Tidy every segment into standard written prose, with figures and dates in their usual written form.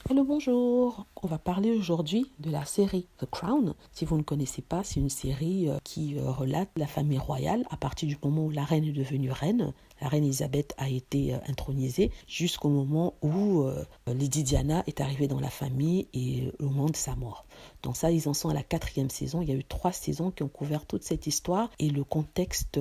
Hello, bonjour. On va parler aujourd'hui de la série The Crown. Si vous ne connaissez pas, c'est une série qui relate la famille royale à partir du moment où la reine est devenue reine. La reine Elisabeth a été intronisée jusqu'au moment où Lady Diana est arrivée dans la famille et au moment de sa mort. Donc ça, ils en sont à la 4e saison. Il y a eu 3 saisons qui ont couvert toute cette histoire et le contexte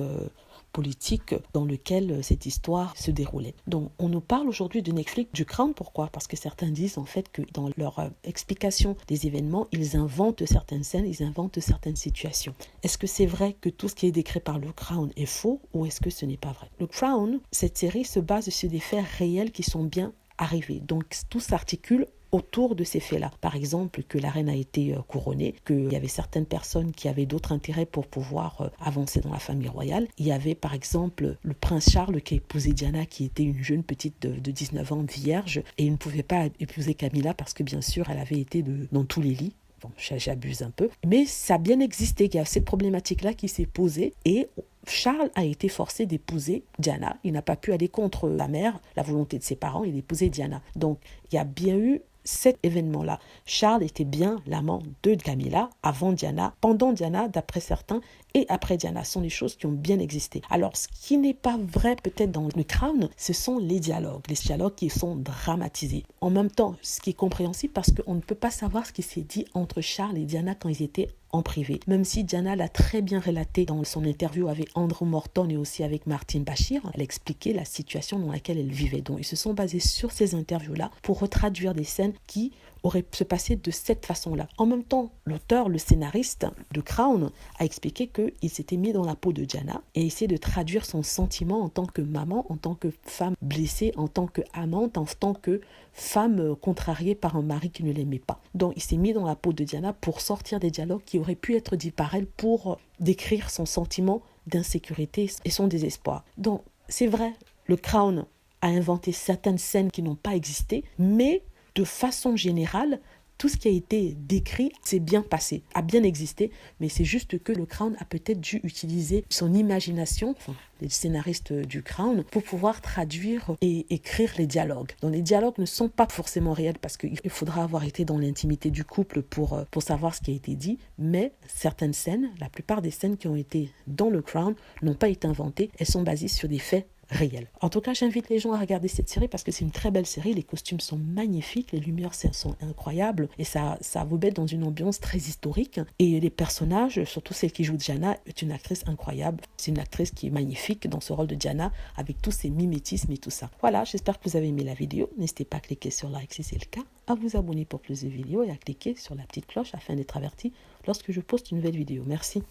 politique dans lequel cette histoire se déroulait. Donc on nous parle aujourd'hui de Netflix, du Crown. Pourquoi? Parce que certains disent en fait que dans leur explication des événements, ils inventent certaines scènes, ils inventent certaines situations. Est-ce que c'est vrai que tout ce qui est décrit par le Crown est faux ou est-ce que ce n'est pas vrai? Le Crown, cette série se base sur des faits réels qui sont bien arrivés. Donc tout s'articule autour de ces faits-là. Par exemple, que la reine a été couronnée, qu'il y avait certaines personnes qui avaient d'autres intérêts pour pouvoir avancer dans la famille royale. Il y avait par exemple le prince Charles qui a épousé Diana, qui était une jeune petite de 19 ans, vierge, et il ne pouvait pas épouser Camilla parce que bien sûr, elle avait été dans tous les lits. Bon, j'abuse un peu, mais ça a bien existé. Il y a cette problématique-là qui s'est posée et Charles a été forcé d'épouser Diana. Il n'a pas pu aller contre la mère, la volonté de ses parents, il a épousé Diana. Donc, il y a bien eu cet événement-là. Charles était bien l'amant de Camilla, avant Diana, pendant Diana, d'après certains, et après Diana. Ce sont des choses qui ont bien existé. Alors, ce qui n'est pas vrai peut-être dans le Crown, ce sont les dialogues qui sont dramatisés. En même temps, ce qui est compréhensible parce qu'on ne peut pas savoir ce qui s'est dit entre Charles et Diana quand ils étaient en privé. Même si Diana l'a très bien relaté dans son interview avec Andrew Morton et aussi avec Martine Bashir, elle expliquait la situation dans laquelle elle vivait. Donc, ils se sont basés sur ces interviews-là pour retraduire des scènes qui auraient se passer de cette façon-là. En même temps, l'auteur, le scénariste de Crown a expliqué qu'il s'était mis dans la peau de Diana et essayé de traduire son sentiment en tant que maman, en tant que femme blessée, en tant qu'amante, en tant que femme contrariée par un mari qui ne l'aimait pas. Donc, il s'est mis dans la peau de Diana pour sortir des dialogues qui auraient pu être dits par elle pour décrire son sentiment d'insécurité et son désespoir. Donc, c'est vrai, le Crown a inventé certaines scènes qui n'ont pas existé, mais de façon générale, tout ce qui a été décrit s'est bien passé, a bien existé, mais c'est juste que le Crown a peut-être dû utiliser son imagination, les scénaristes du Crown, pour pouvoir traduire et écrire les dialogues. Donc les dialogues ne sont pas forcément réels parce qu'il faudra avoir été dans l'intimité du couple pour savoir ce qui a été dit, mais certaines scènes, la plupart des scènes qui ont été dans le Crown n'ont pas été inventées, elles sont basées sur des faits réel. En tout cas, j'invite les gens à regarder cette série parce que c'est une très belle série. Les costumes sont magnifiques, les lumières sont incroyables et ça vous met dans une ambiance très historique. Et les personnages, surtout celle qui joue Diana, est une actrice incroyable. C'est une actrice qui est magnifique dans ce rôle de Diana avec tous ses mimétismes et tout ça. Voilà, j'espère que vous avez aimé la vidéo. N'hésitez pas à cliquer sur like si c'est le cas, à vous abonner pour plus de vidéos et à cliquer sur la petite cloche afin d'être averti lorsque je poste une nouvelle vidéo. Merci.